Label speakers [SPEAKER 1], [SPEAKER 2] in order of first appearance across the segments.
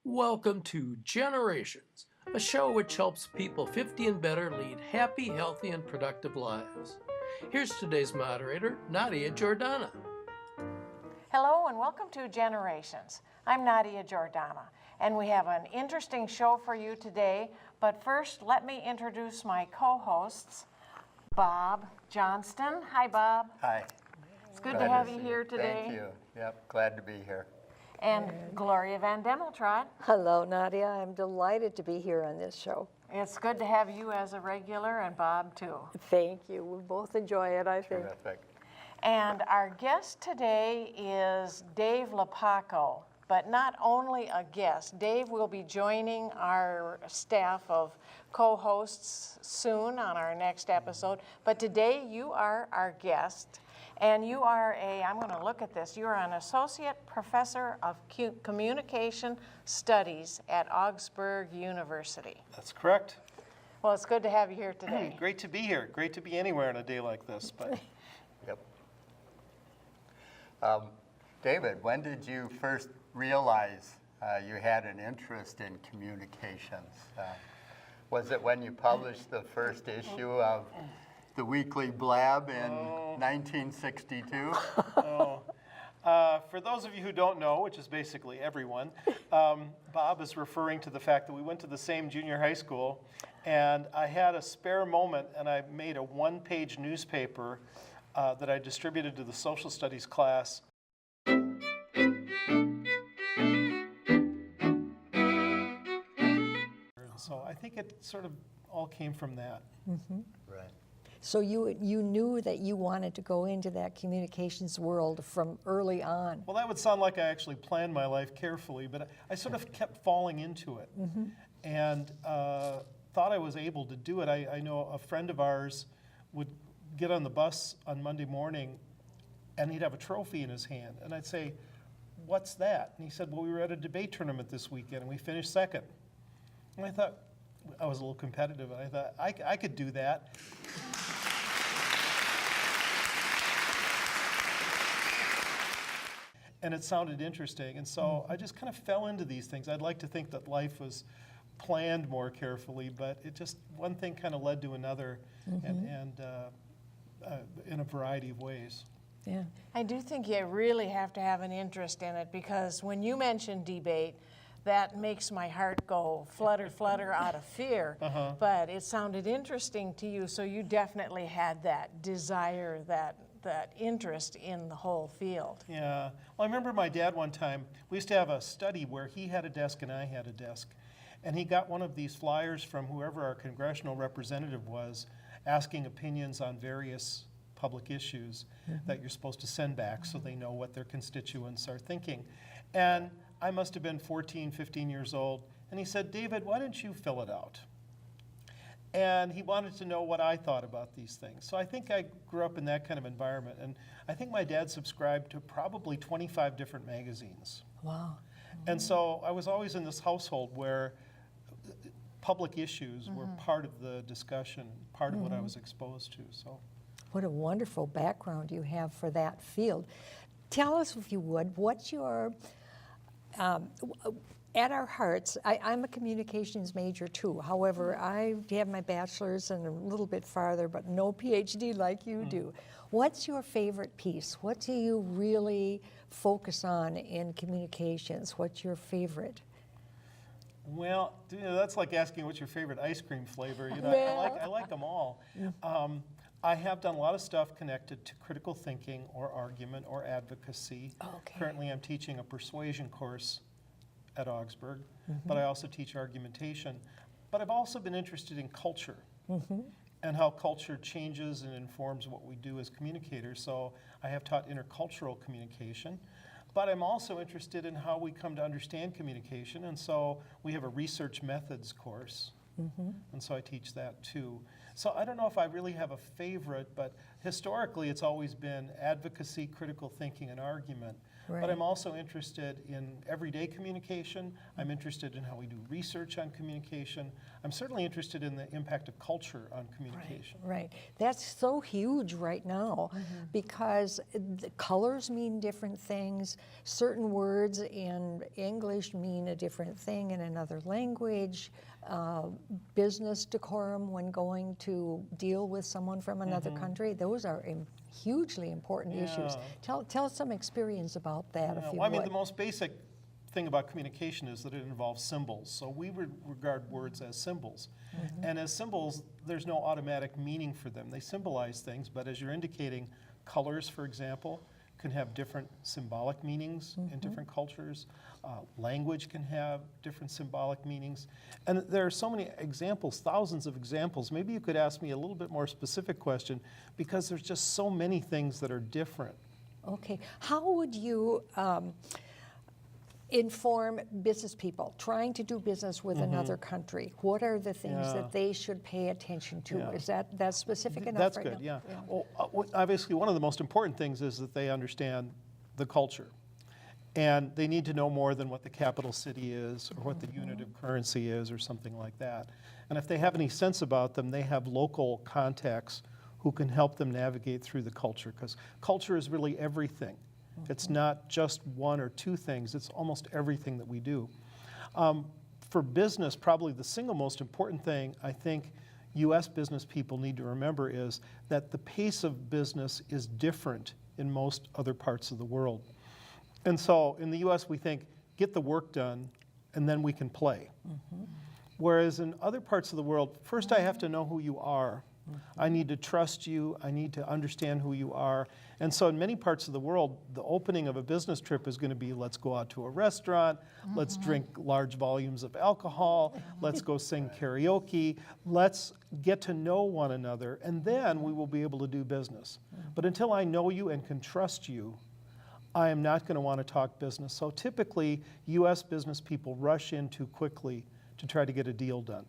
[SPEAKER 1] Welcome to Generations, a show which helps people 50 and better lead happy, healthy, and productive lives. Here's today's moderator, Nadia Jordana.
[SPEAKER 2] Hello and welcome to Generations. I'm Nadia Jordana, and we have an interesting show for you today. But first, let me introduce my co-hosts, Bob Johnston. Hi, Bob.
[SPEAKER 3] Hi.
[SPEAKER 2] It's good to have you here today.
[SPEAKER 3] Thank you. Yep, glad to be here.
[SPEAKER 2] And Gloria Van Demeltrod.
[SPEAKER 4] Hello, Nadia. I'm delighted to be here on this show.
[SPEAKER 2] It's good to have you as a regular, and Bob too.
[SPEAKER 4] Thank you. We both enjoy it, I think.
[SPEAKER 3] Terrific.
[SPEAKER 2] And our guest today is Dave Lapakko, but not only a guest. Dave will be joining our staff of co-hosts soon on our next episode, but today you are our guest. And you are I'm going to look at this, you're an Associate Professor of Communication Studies at Augsburg University.
[SPEAKER 5] That's correct.
[SPEAKER 2] Well, it's good to have you here today.
[SPEAKER 5] Great to be here. Great to be anywhere on a day like this. But
[SPEAKER 3] Yep. David, when did you first realize you had an interest in communications? Was it when you published the first issue of the Weekly Blab in 1962?
[SPEAKER 5] For those of you who don't know, which is basically everyone, Bob is referring to the fact that we went to the same junior high school, and I had a spare moment, and I made a one-page newspaper that I distributed to the social studies class. So I think it sort of all came from that.
[SPEAKER 4] Mm-hmm.
[SPEAKER 3] Right.
[SPEAKER 4] So you knew that you wanted to go into that communications world from early on.
[SPEAKER 5] Well, that would sound like I actually planned my life carefully, but I sort of kept falling into it and thought I was able to do it. I know a friend of ours would get on the bus on Monday morning and he'd have a trophy in his hand. And I'd say, "What's that?" And he said, "Well, we were at a debate tournament this weekend and we finished second." And I thought, I was a little competitive, and I thought, I could do that. And it sounded interesting, and so I just kind of fell into these things. I'd like to think that life was planned more carefully, but it just, one thing kind of led to another, and in a variety of ways.
[SPEAKER 4] Yeah.
[SPEAKER 2] I do think you really have to have an interest in it, because when you mention debate, that makes my heart go flutter, flutter out of fear. But it sounded interesting to you, so you definitely had that desire, that interest in the whole field.
[SPEAKER 5] Yeah. Well, I remember my dad one time, we used to have a study where he had a desk and I had a desk. And he got one of these flyers from whoever our congressional representative was, asking opinions on various public issues that you're supposed to send back so they know what their constituents are thinking. And I must have been 14, 15 years old. And he said, "David, why don't you fill it out?" And he wanted to know what I thought about these things. So I think I grew up in that kind of environment. And I think my dad subscribed to probably 25 different magazines.
[SPEAKER 4] Wow.
[SPEAKER 5] And so I was always in this household where public issues were part of the discussion, part of what I was exposed to. So,
[SPEAKER 4] What a wonderful background you have for that field. Tell us, if you would, what's your, at our hearts, I'm a communications major too. However, I have my bachelor's and a little bit farther, but no PhD like you do. What's your favorite piece? What do you really focus on in communications? What's your favorite?
[SPEAKER 5] well, you know, that's like asking what's your favorite ice cream flavor. You know, I like them all. I have done a lot of stuff connected to critical thinking or argument or advocacy.
[SPEAKER 4] Okay.
[SPEAKER 5] Currently, I'm teaching a persuasion course at Augsburg, but I also teach argumentation. But I've also been interested in culture and how culture changes and informs what we do as communicators. So I have taught intercultural communication, but I'm also interested in how we come to understand communication. And so we have a research methods course, and so I teach that too. So I don't know if I really have a favorite, but historically it's always been advocacy, critical thinking, and argument. but
[SPEAKER 4] Right.
[SPEAKER 5] I'm also interested in everyday communication. I'm interested in how we do research on communication. I'm certainly interested in the impact of culture on communication.
[SPEAKER 4] Right. That's so huge right now because the colors mean different things. Certain words in English mean a different thing in another language. Business decorum when going to deal with someone from another country, those are hugely important issues.
[SPEAKER 5] Yeah.
[SPEAKER 4] Tell us some experience about that, if you
[SPEAKER 5] Well, I mean,
[SPEAKER 4] would.
[SPEAKER 5] the most basic thing about communication is that it involves symbols. So we would regard words as symbols. And as symbols, there's no automatic meaning for them. They symbolize things, but as you're indicating, colors, for example, can have different symbolic meanings in different cultures. Language can have different symbolic meanings. And there are so many examples, thousands of examples. Maybe you could ask me a little bit more specific question, because there's just so many things that are different.
[SPEAKER 4] Okay. How would you inform business people trying to do business with another country? What are the things that they should pay attention to?
[SPEAKER 5] Yeah.
[SPEAKER 4] Is that specific enough
[SPEAKER 5] That's
[SPEAKER 4] right
[SPEAKER 5] good,
[SPEAKER 4] now?
[SPEAKER 5] yeah. Well, obviously, one of the most important things is that they understand the culture. And they need to know more than what the capital city is or what the unit of currency is or something like that. And if they have any sense about them, they have local contacts who can help them navigate through the culture, because culture is really everything. It's not just one or two things, it's almost everything that we do. For business, probably the single most important thing I think US business people need to remember is that the pace of business is different in most other parts of the world. And so in the US we think, get the work done and then we can play. Whereas in other parts of the world, first I have to know who you are. I need to trust you, I need to understand who you are. And so in many parts of the world, the opening of a business trip is going to be, let's go out to a restaurant, let's drink large volumes of alcohol, let's go sing karaoke, let's get to know one another, and then we will be able to do business. But until I know you and can trust you, I am not going to want to talk business. So typically, US business people rush in too quickly to try to get a deal done.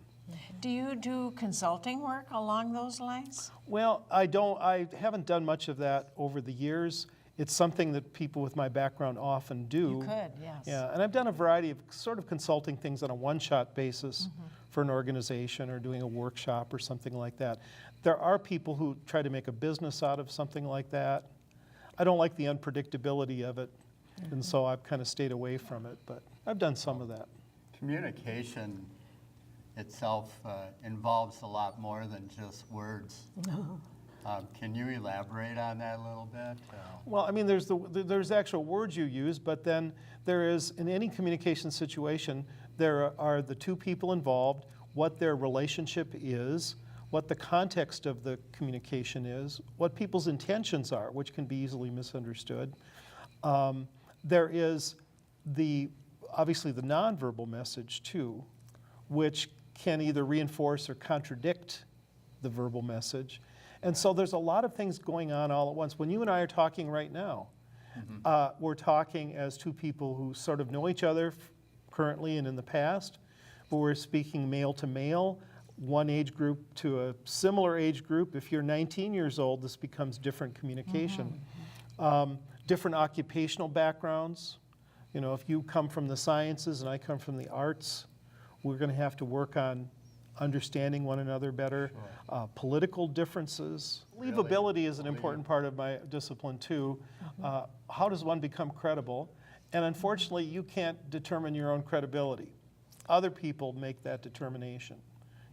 [SPEAKER 2] Do you do consulting work along those lines?
[SPEAKER 5] Well, I haven't done much of that over the years. It's something that people with my background often do.
[SPEAKER 2] You could, yes.
[SPEAKER 5] Yeah, and I've done a variety of sort of consulting things on a one-shot basis for an organization or doing a workshop or something like that. There are people who try to make a business out of something like that. I don't like the unpredictability of it, and so I've kind of stayed away from it, but I've done some of that.
[SPEAKER 3] Communication itself involves a lot more than just words. Can you elaborate on that a little bit?
[SPEAKER 5] Well, I mean, there's actual words you use, but then there is, in any communication situation, there are the two people involved, what their relationship is, what the context of the communication is, what people's intentions are, which can be easily misunderstood. There is obviously the nonverbal message too, which can either reinforce or contradict the verbal message. And so there's a lot of things going on all at once. When you and I are talking right now, we're talking as two people who sort of know each other currently and in the past, but we're speaking male to male, one age group to a similar age group. If you're 19 years old, this becomes different communication. Different occupational backgrounds. You know, if you come from the sciences and I come from the arts, we're going to have to work on understanding one another better. Sure. Political differences. Really? Believability is an important part of my discipline too. How does one become credible? And unfortunately, you can't determine your own credibility. Other people make that determination.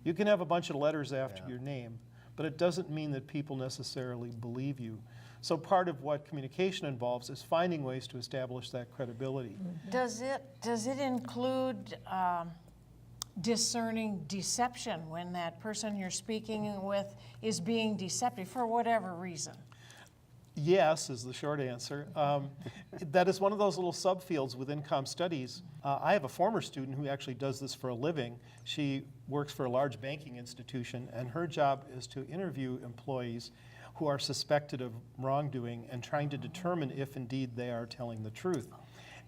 [SPEAKER 5] You can have a bunch of letters after your name, but it doesn't mean that people necessarily believe you. So part of what communication involves is finding ways to establish that credibility.
[SPEAKER 2] Does it include discerning deception when that person you're speaking with is being deceptive for whatever reason?
[SPEAKER 5] Yes, is the short answer. That is one of those little subfields within comm studies. I have a former student who actually does this for a living. She works for a large banking institution, and her job is to interview employees who are suspected of wrongdoing and trying to determine if indeed they are telling the truth.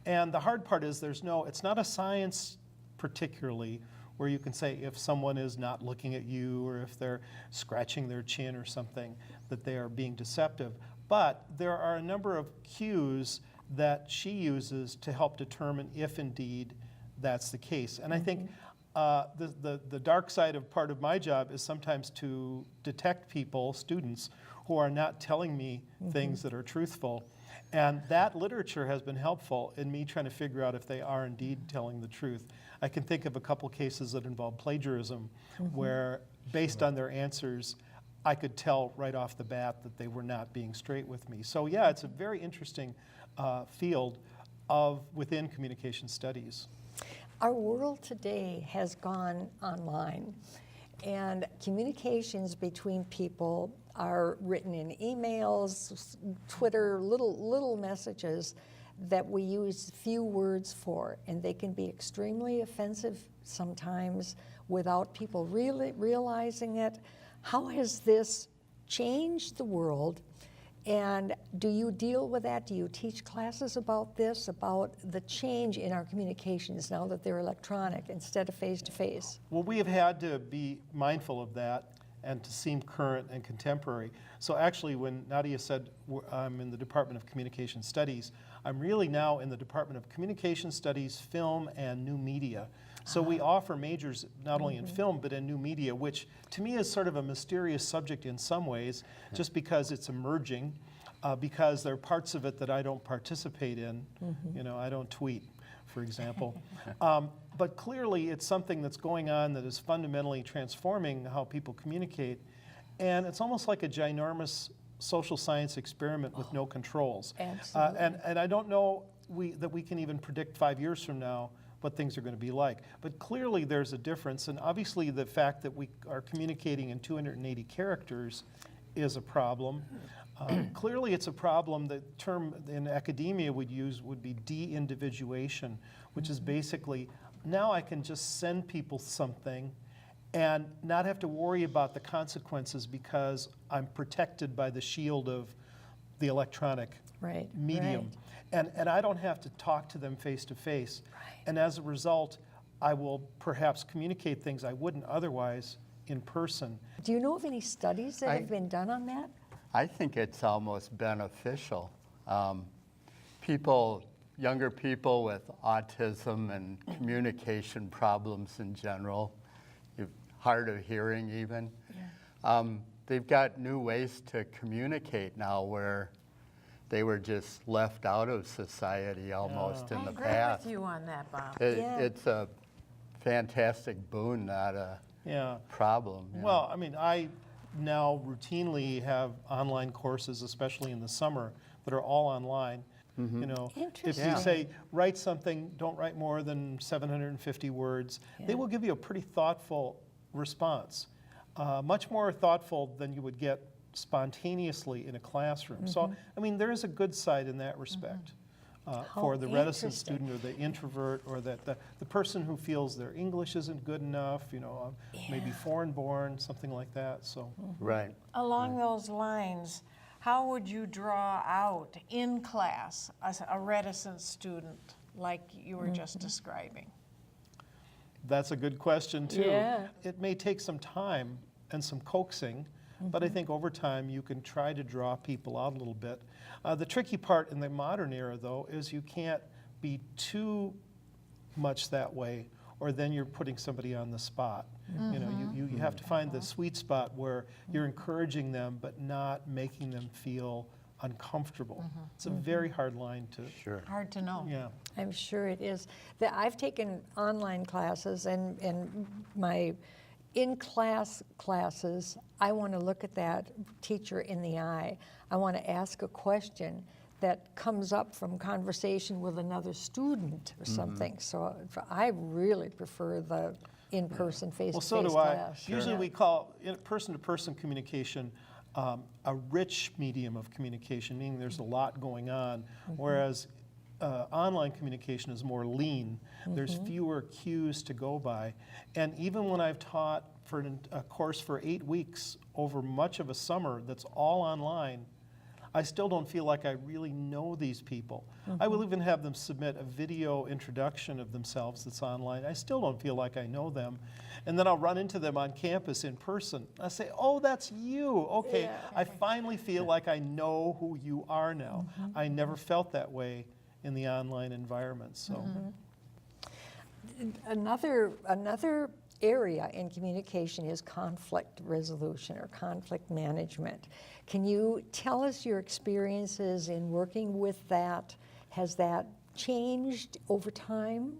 [SPEAKER 5] And the hard part is it's not a science particularly where you can say if someone is not looking at you or if they're scratching their chin or something, that they are being deceptive. But there are a number of cues that she uses to help determine if indeed that's the case. And I think the dark side of part of my job is sometimes to detect people, students, who are not telling me things that are truthful. And that literature has been helpful in me trying to figure out if they are indeed telling the truth. I can think of a couple cases that involve plagiarism where, based on their answers, I could tell right off the bat that they were not being straight with me. So yeah, it's a very interesting field within communication studies.
[SPEAKER 4] Our world today has gone online, and communications between people are written in emails, Twitter, little messages that we use few words for, and they can be extremely offensive sometimes without people really realizing it. How has this changed the world? And do you deal with that? Do you teach classes about this, about the change in our communications now that they're electronic instead of face-to-face?
[SPEAKER 5] Well, we have had to be mindful of that and to seem current and contemporary. So actually, when Nadia said I'm in the Department of Communication Studies, I'm really now in the Department of Communication Studies, Film, and New Media. So we offer majors not only in film, but in new media, which to me is sort of a mysterious subject in some ways, just because it's emerging, because there are parts of it that I don't participate in. You know, I don't tweet, for example. But clearly it's something that's going on that is fundamentally transforming how people communicate. And it's almost like a ginormous social science experiment with no controls.
[SPEAKER 4] Absolutely.
[SPEAKER 5] And I don't know that we can even predict 5 years from now what things are going to be like. But clearly there's a difference, and obviously the fact that we are communicating in 280 characters is a problem. Clearly it's a problem. The term in academia would use would be de-individuation, which is basically, now I can just send people something and not have to worry about the consequences because I'm protected by the shield of the electronic medium. And I don't have to talk to them face to face. And as a result, I will perhaps communicate things I wouldn't otherwise in person.
[SPEAKER 4] Do you know of any studies that have been done on that?
[SPEAKER 3] I think it's almost beneficial. Younger people with autism and communication problems in general, hard of hearing even, they've got new ways to communicate now where they were just left out of society almost in the past.
[SPEAKER 2] I agree with you on that, Bob.
[SPEAKER 3] It's a fantastic boon, not a problem.
[SPEAKER 5] Well, I mean, I now routinely have online courses, especially in the summer, that are all online. You know, if you say, write something, don't write more than 750 words, they will give you a pretty thoughtful response, much more thoughtful than you would get spontaneously in a classroom. So, I mean, there is a good side in that respect for the reticent student or the introvert or the person who feels their English isn't good enough, you know, maybe foreign-born, something like that. So,
[SPEAKER 2] Along those lines, how would you draw out in class a reticent student like you were just describing?
[SPEAKER 5] that's a good question too.
[SPEAKER 4] Yeah.
[SPEAKER 5] It may take some time and some coaxing, but I think over time you can try to draw people out a little bit. The tricky part in the modern era, though, is you can't be too much that way, or then you're putting somebody on the spot. You know, you have to find the sweet spot where you're encouraging them, but not making them feel uncomfortable. It's a very hard line to.
[SPEAKER 2] Hard to know.
[SPEAKER 5] Yeah.
[SPEAKER 4] I'm sure it is. I've taken online classes, and my in-class classes, I want to look at that teacher in the eye. I want to ask a question that comes up from conversation with another student or something. So I really prefer the in-person, face-to-face
[SPEAKER 5] Well, so do I.
[SPEAKER 4] class.
[SPEAKER 5] Usually we call person-to-person communication a rich medium of communication, meaning there's a lot going on, whereas online communication is more lean. There's fewer cues to go by. And even when I've taught for a course for 8 weeks over much of a summer that's all online, I still don't feel like I really know these people. I will even have them submit a video introduction of themselves that's online. I still don't feel like I know them. And then I'll run into them on campus in person. I say, oh, that's you. Okay, I finally feel like I know who you are now. I never felt that way in the online environment. So.
[SPEAKER 4] Another area in communication is conflict resolution or conflict management. Can you tell us your experiences in working with that? Has that changed over time?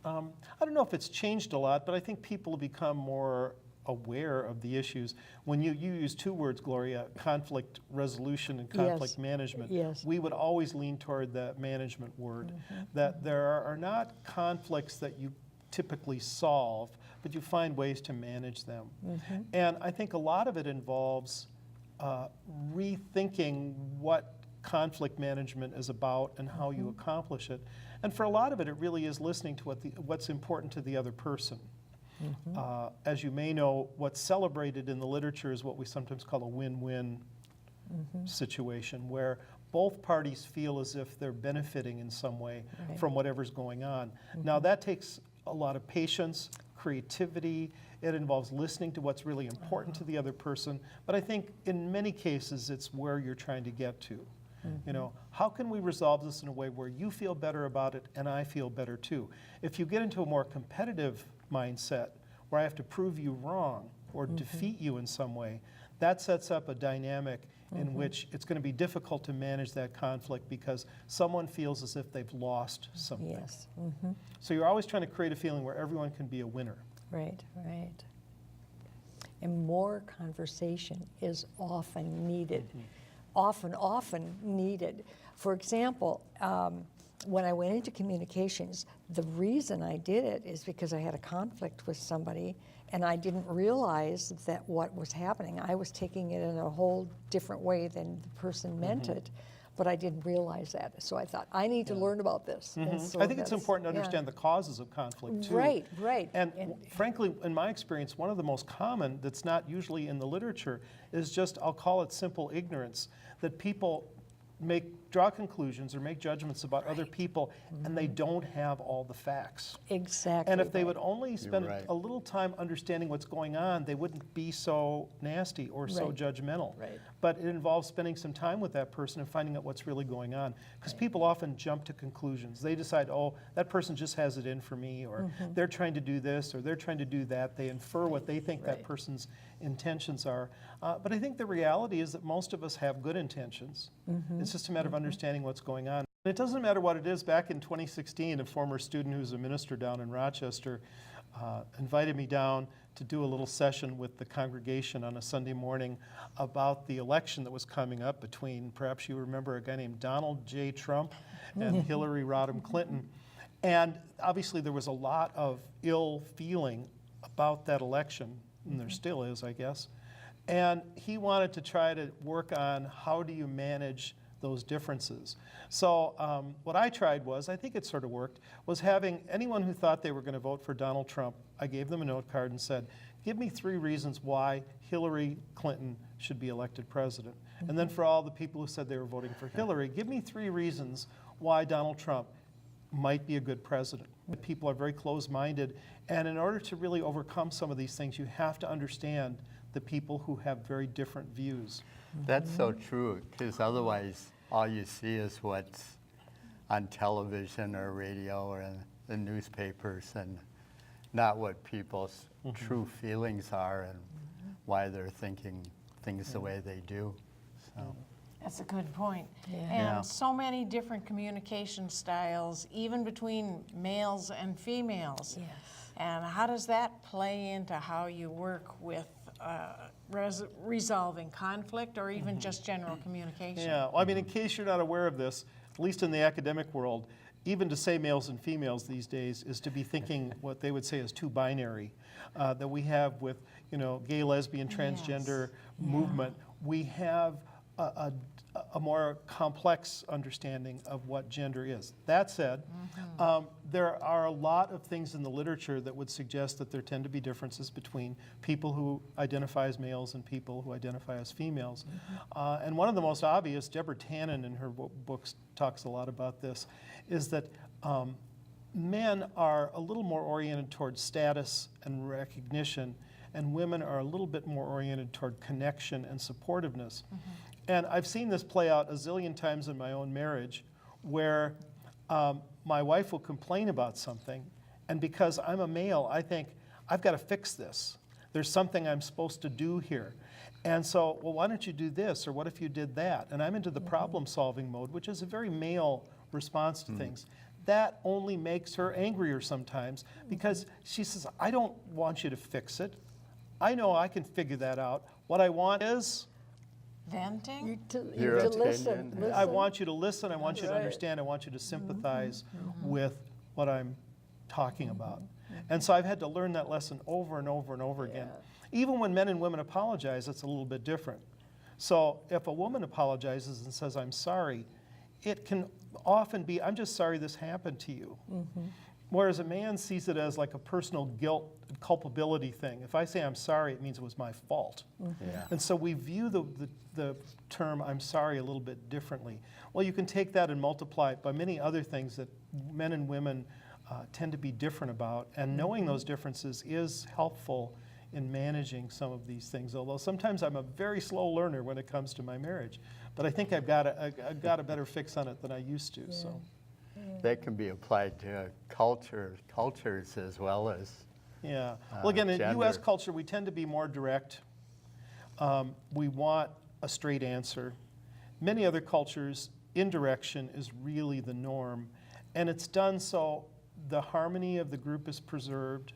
[SPEAKER 5] I don't know if it's changed a lot, but I think people have become more aware of the issues. When you use two words, Gloria, conflict resolution and conflict management,
[SPEAKER 4] Yes.
[SPEAKER 5] we would always lean toward the management word, that there are not conflicts that you typically solve, but you find ways to manage them. And I think a lot of it involves rethinking what conflict management is about and how you accomplish it. And for a lot of it, it really is listening to what's important to the other person. As you may know, what's celebrated in the literature is what we sometimes call a win-win situation, where both parties feel as if they're benefiting in some way from whatever's going on. Now that takes a lot of patience, creativity. It involves listening to what's really important to the other person. But I think in many cases, it's where you're trying to get to. You know, how can we resolve this in a way where you feel better about it and I feel better too? If you get into a more competitive mindset where I have to prove you wrong or defeat you in some way, that sets up a dynamic in which it's going to be difficult to manage that conflict because someone feels as if they've lost something.
[SPEAKER 4] Yes.
[SPEAKER 5] So you're always trying to create a feeling where everyone can be a winner.
[SPEAKER 4] Right. And more conversation is often needed. Often needed. For example, when I went into communications, the reason I did it is because I had a conflict with somebody and I didn't realize that what was happening, I was taking it in a whole different way than the person meant it, but I didn't realize that. So I thought, I need to learn about this. And so
[SPEAKER 5] I think it's important to understand the causes of conflict too.
[SPEAKER 4] Right.
[SPEAKER 5] And frankly, in my experience, one of the most common that's not usually in the literature is just, I'll call it simple ignorance, that people draw conclusions or make judgments about other people and they don't have all the facts.
[SPEAKER 4] Exactly.
[SPEAKER 5] And if they would only spend
[SPEAKER 3] right.
[SPEAKER 5] a little time understanding what's going on, they wouldn't be so nasty or so judgmental.
[SPEAKER 4] Right.
[SPEAKER 5] But it involves spending some time with that person and finding out what's really going on. Because people often jump to conclusions. They decide, oh, that person just has it in for me, or they're trying to do this, or they're trying to do that. They infer what they think that person's intentions are. But I think the reality is that most of us have good intentions. It's just a matter of understanding what's going on. And it doesn't matter what it is. Back in 2016, a former student who's a minister down in Rochester invited me down to do a little session with the congregation on a Sunday morning about the election that was coming up between, perhaps you remember, a guy named Donald J. Trump and Hillary Rodham Clinton. And obviously there was a lot of ill feeling about that election, and there still is, I guess. And he wanted to try to work on how do you manage those differences. So what I tried was, I think it sort of worked, was having anyone who thought they were going to vote for Donald Trump, I gave them a note card and said, give me 3 reasons why Hillary Clinton should be elected president. And then for all the people who said they were voting for Hillary, give me 3 reasons why Donald Trump might be a good president. People are very close-minded, and in order to really overcome some of these things, you have to understand the people who have very different views.
[SPEAKER 3] That's so true, because otherwise all you see is what's on television or radio or in the newspapers, and not what people's true feelings are and why they're thinking things the way they do. So.
[SPEAKER 2] That's a good point.
[SPEAKER 3] Yeah.
[SPEAKER 2] And so many different communication styles, even between males and females.
[SPEAKER 4] Yes.
[SPEAKER 2] And how does that play into how you work with resolving conflict or even just general communication?
[SPEAKER 5] Yeah, well, I mean, in case you're not aware of this, at least in the academic world, even to say males and females these days is to be thinking what they would say is too binary, that we have with, you know, gay, lesbian, transgender movement. We have a more complex understanding of what gender is. That said, there are a lot of things in the literature that would suggest that there tend to be differences between people who identify as males and people who identify as females. And one of the most obvious, Deborah Tannen in her books talks a lot about this, is that men are a little more oriented toward status and recognition, and women are a little bit more oriented toward connection and supportiveness. And I've seen this play out a zillion times in my own marriage, where my wife will complain about something, and because I'm a male, I think, I've got to fix this. There's something I'm supposed to do here. And so, well, why don't you do this, or what if you did that? And I'm into the problem-solving mode, which is a very male response to things. That only makes her angrier sometimes, because she says, I don't want you to fix it. I know I can figure that out. What I want is,
[SPEAKER 2] Venting?
[SPEAKER 3] Your
[SPEAKER 4] to
[SPEAKER 3] opinion.
[SPEAKER 4] listen.
[SPEAKER 5] I want you to listen, I want you to understand, I want you to sympathize with what I'm talking about. And so I've had to learn that lesson over and over and over again. Even when men and women apologize, it's a little bit different. So if a woman apologizes and says, I'm sorry, it can often be, I'm just sorry this happened to you. Whereas a man sees it as like a personal guilt, culpability thing. If I say I'm sorry, it means it was my fault.
[SPEAKER 3] Yeah.
[SPEAKER 5] And so we view the term I'm sorry a little bit differently. Well, you can take that and multiply it by many other things that men and women tend to be different about. And knowing those differences is helpful in managing some of these things. Although sometimes I'm a very slow learner when it comes to my marriage. But I think I've got a better fix on it than I used to. So.
[SPEAKER 3] That can be applied to cultures as well as
[SPEAKER 5] Yeah. Well, again, in
[SPEAKER 3] gender.
[SPEAKER 5] U.S. culture, we tend to be more direct. We want a straight answer. Many other cultures, indirection is really the norm. And it's done so the harmony of the group is preserved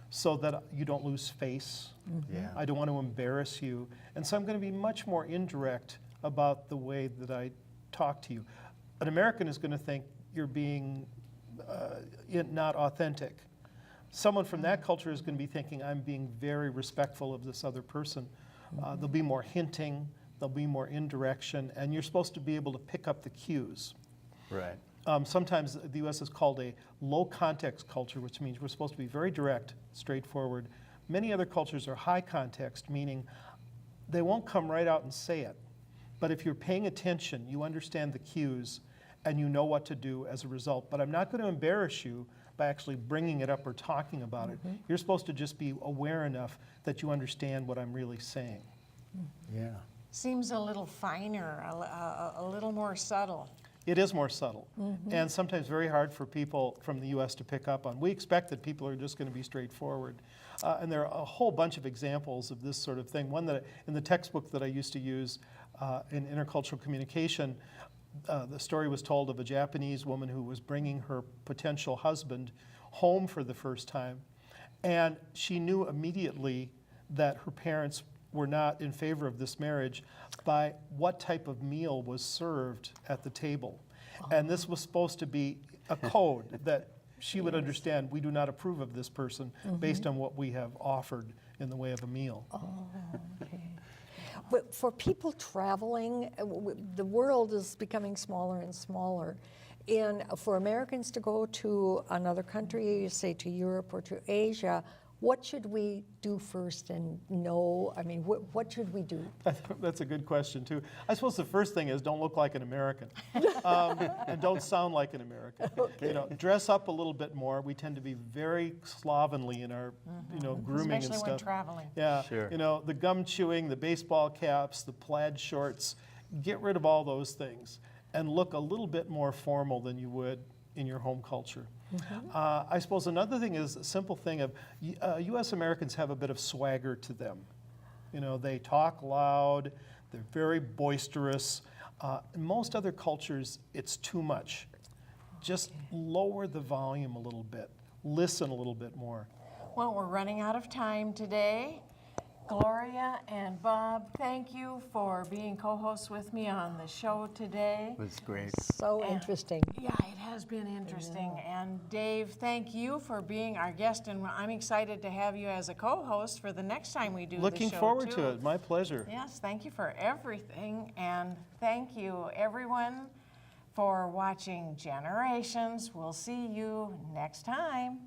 [SPEAKER 5] so that you don't lose face.
[SPEAKER 3] Yeah.
[SPEAKER 5] I don't want to embarrass you. And so I'm going to be much more indirect about the way that I talk to you. An American is going to think you're being not authentic. Someone from that culture is going to be thinking, I'm being very respectful of this other person. There'll be more hinting, there'll be more indirection, and you're supposed to be able to pick up the cues.
[SPEAKER 3] Right.
[SPEAKER 5] Sometimes the U.S. is called a low context culture, which means we're supposed to be very direct, straightforward. Many other cultures are high context, meaning they won't come right out and say it. But if you're paying attention, you understand the cues, and you know what to do as a result. But I'm not going to embarrass you by actually bringing it up or talking about it. You're supposed to just be aware enough that you understand what I'm really saying.
[SPEAKER 3] Yeah.
[SPEAKER 2] Seems a little finer, a little more subtle.
[SPEAKER 5] It is more subtle, and sometimes very hard for people from the U.S. to pick up on. We expect that people are just going to be straightforward. And there are a whole bunch of examples of this sort of thing. One that in the textbook that I used to use in intercultural communication, the story was told of a Japanese woman who was bringing her potential husband home for the first time. And she knew immediately that her parents were not in favor of this marriage by what type of meal was served at the table. And this was supposed to be a code that she would understand, we do not approve of this person based on what we have offered in the way of a meal.
[SPEAKER 4] But for people traveling, the world is becoming smaller and smaller. And for Americans to go to another country, say to Europe or to Asia, what should we do first and know? I mean, what should we do?
[SPEAKER 5] That's a good question, too. I suppose the first thing is don't look like an American and don't sound like an American. You know, dress up a little bit more. We tend to be very slovenly in our, grooming and
[SPEAKER 2] Especially
[SPEAKER 5] stuff.
[SPEAKER 2] when traveling.
[SPEAKER 5] Yeah,
[SPEAKER 3] Sure.
[SPEAKER 5] you know, the gum chewing, the baseball caps, the plaid shorts. Get rid of all those things and look a little bit more formal than you would in your home culture. I suppose another thing is a simple thing of U.S. Americans have a bit of swagger to them. You know, they talk loud, they're very boisterous. In most other cultures, it's too much. Just lower the volume a little bit, listen a little bit more.
[SPEAKER 2] Well, we're running out of time today. Gloria and Bob, thank you for being co-hosts with me on the show today.
[SPEAKER 3] It was great.
[SPEAKER 4] So
[SPEAKER 2] And-
[SPEAKER 4] interesting.
[SPEAKER 2] Yeah, it has been interesting. And Dave, thank you for being our guest, and I'm excited to have you as a co-host for the next time we do the show.
[SPEAKER 5] Looking forward
[SPEAKER 2] too.
[SPEAKER 5] to it. My pleasure.
[SPEAKER 2] Yes, thank you for everything, and thank you everyone for watching Generations. We'll see you next time.